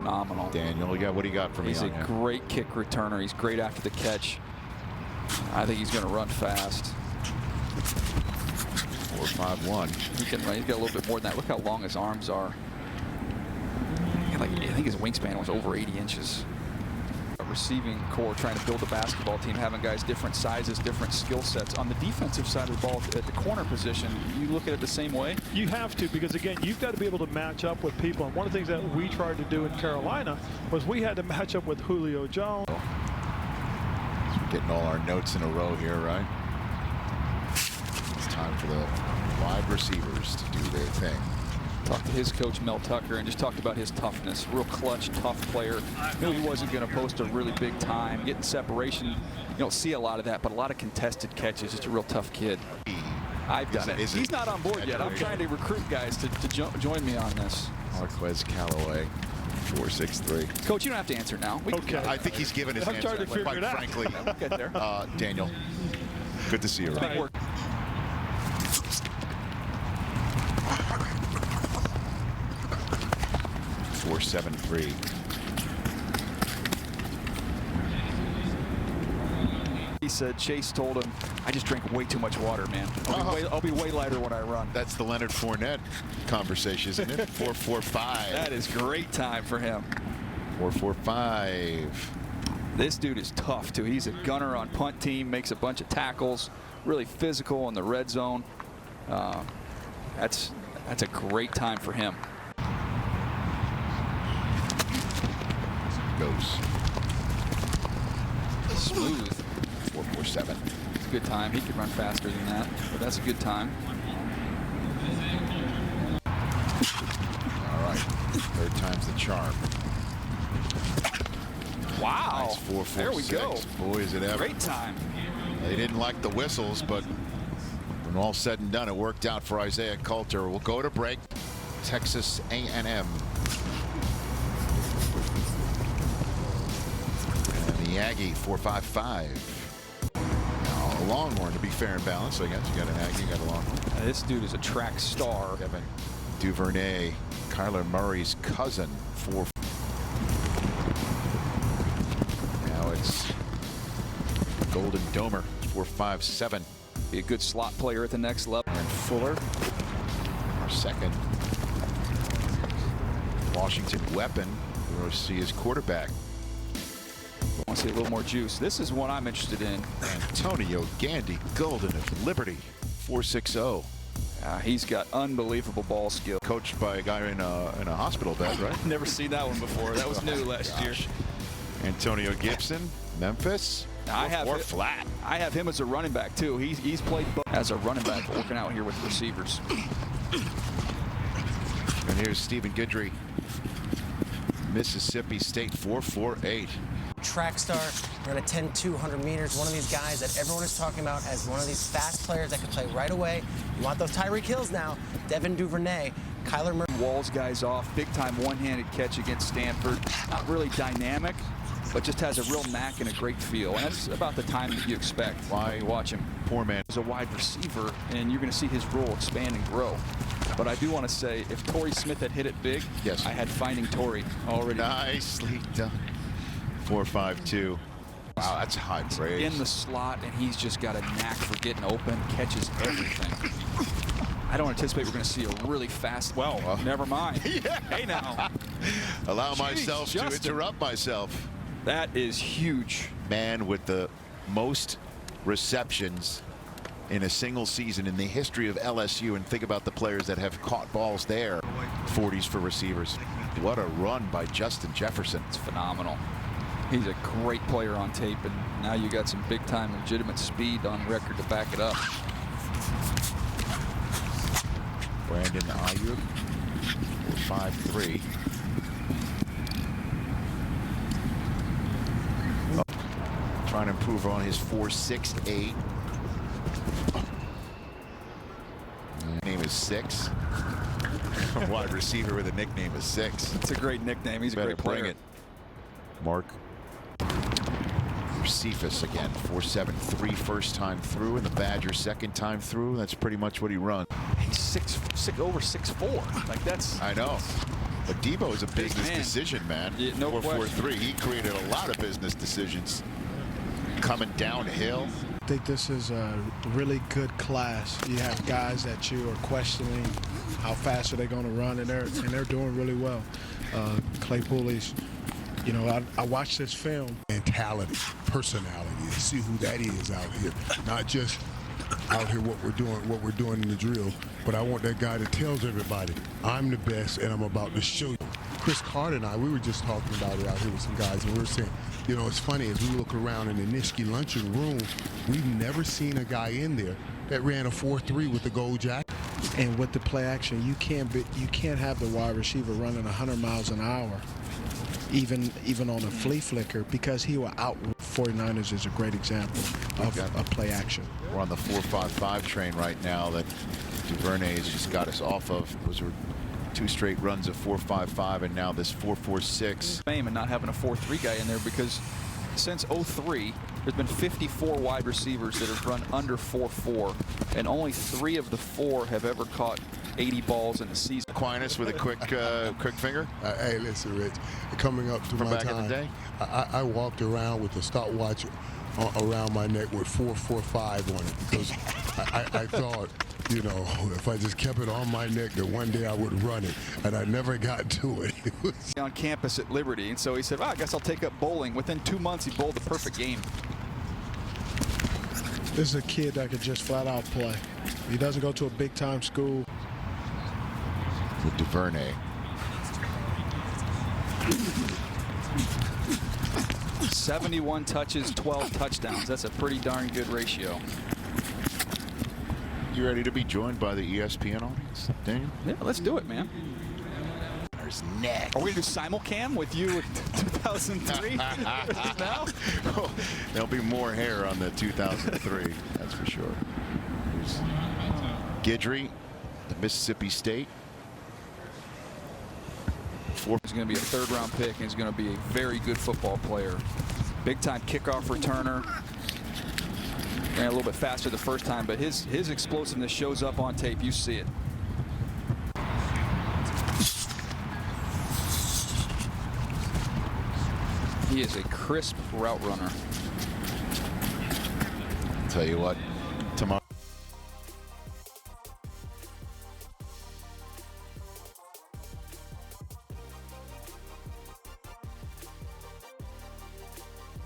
phenomenal. Daniel, what do you got for me? He's a great kick returner. He's great after the catch. I think he's going to run fast. 4.51. He's got a little bit more than that. Look how long his arms are. I think his wingspan was over 80 inches. A receiving core trying to build a basketball team, having guys different sizes, different skill sets. On the defensive side of the ball, at the corner position, you look at it the same way? You have to, because again, you've got to be able to match up with people. And one of the things that we tried to do in Carolina was we had to match up with Julio Jones. Getting all our notes in a row here, right? It's time for the wide receivers to do their thing. Talked to his coach, Mel Tucker, and just talked about his toughness. Real clutch, tough player. Knew he wasn't going to post a really big time. Getting separation, you don't see a lot of that, but a lot of contested catches. Just a real tough kid. I've done it. He's not on board yet. I'm trying to recruit guys to join me on this. Marquez Callaway, 4.63. Coach, you don't have to answer now. Okay. I think he's given his I'm answer, trying to figure it out. frankly. We'll get there. Daniel, good to see you. Right? Work. 4.73. He said Chase told him, I just drank way too much water, man. I'll be way lighter when I run. That's the Leonard Fournette conversation, isn't it? 4.45. That is great time for him. 4.45. This dude is tough, too. He's a gunner on punt team, makes a bunch of tackles, really physical in the red zone. That's a great time for him. Goes. Smooth. 4.47. It's a good time. He could run faster than that, but that's a good time. All right. Third time's the charm. Wow. Nice 4.46. There we go. Boy, is it ever. Great time. They didn't like the whistles, but when all said and done, it worked out for Isaiah Coulter. We'll go to break. Texas A&M. And the Aggie, 4.55. Now, a Longhorn, to be fair and balanced, I guess. You got an Aggie, you got a Longhorn. This dude is a track star. Kevin Duvernay, Kyler Murray's cousin, 4. Now it's Golden Domer, 4.57. Be a good slot player at the next level. And Fuller, our second Washington weapon. We'll see his quarterback. I want to see a little more juice. This is one I'm interested in. Antonio Gandy Golden of Liberty, 4.60. He's got unbelievable ball skill. Coached by a guy in a hospital bed, right? Never seen that one before. That was new last year. Antonio Gibson, Memphis. I have or flat. I have him as a running back too. He's played as a running back, working out here with receivers. And here's Stephen Guidry, Mississippi State, 4.48. Track star, ran a 10-200 meters. One of these guys that everyone is talking about as one of these fast players that can play right away. You want those Tyreek Hills now. Devin Duvernay, Kyler Murray. Walls guys off, big time one-handed catch against Stanford. Not really dynamic, but just has a real knack and a great feel. And that's about the time that you expect when you watch him. Poor man. He's a wide receiver, and you're going to see his role expand and grow. But I do want to say, if Torrey Smith had hit it big, yes, I had Finding Torrey already. Nicely done. 4.52. Wow, that's high praise. In the slot, and he's just got a knack for getting open, catches everything. I don't anticipate we're going to see a really fast. Well, never mind. Yeah. Hey now. Allow myself to interrupt myself. That is huge. Man with the most receptions in a single season in the history of LSU, and think about the players that have caught balls there. 40s for receivers. What a run by Justin Jefferson. It's phenomenal. He's a great player on tape, and now you got some big-time legitimate speed on record to back it up. Brandon Ayuk, 5'3". Trying to improve on his 4.68. Name is 6. A wide receiver with a nickname of 6. It's a great nickname. He's a great player. Bring it. Mark Cephas again, 4.73 first time through, and the Badgers second time through. That's pretty much what he runs. He's over 6'4". Like that's. I know. But Debo is a business man. decision man. Yeah, no 4.43. He created a lot of business decisions coming downhill. I think this is a really good class. You have guys that you are questioning how fast are they going to run, and they're doing really well. Claypool is, you know, I watched this film. Mentality, personality, see who that is out here. Not just out here what we're doing in the drill, but I want that guy that tells everybody, I'm the best and I'm about to show you. Chris Carter and I, we were just talking about it out here with some guys, and we were saying, you know, it's funny, as we look around in the Nishki luncheon room, we've never seen a guy in there that ran a 4.3 with the gold jacket. And with the play action, you can't have the wide receiver running 100 miles an hour, even on a flea flicker, because he will out. 49ers is a great example of play action. We're on the 4.55 train right now that Duvernay's just got us off of. Those were 2 straight runs of 4.55, and now this 4.46. Fame and not having a 4.3 guy in there, because since 03, there's been 54 wide receivers that have run under 4.4, and only 3 of the 4 have ever caught 80 balls in a season. Aquinas with a quick finger. Hey, listen, Rich, coming up to From my back time, in the day? I walked around with a stopwatch around my neck with 4.45 on it, because I thought, you know, if I just kept it on my neck, that one day I would run it, and I never got to it. On campus at Liberty, and so he said, well, I guess I'll take up bowling. Within 2 months, he bowled the perfect game. This is a kid that could just flat out play. He doesn't go to a big time school. With Duvernay. '71 touches, 12 touchdowns. That's a pretty darn good ratio. You ready to be joined by the ESPN audience, Daniel? Yeah, let's do it, man. There's neck. Are we going to do simulcam with you in 2003 now? Oh, there'll be more hair on the 2003, that's for sure. Here's Guidry, the Mississippi State. He's going to be a 3rd-round pick, and he's going to be a very good football player. Big-time kickoff returner. Ran a little bit faster the first time, but his explosiveness shows up on tape. You see it. He is a crisp route runner. Tell you what,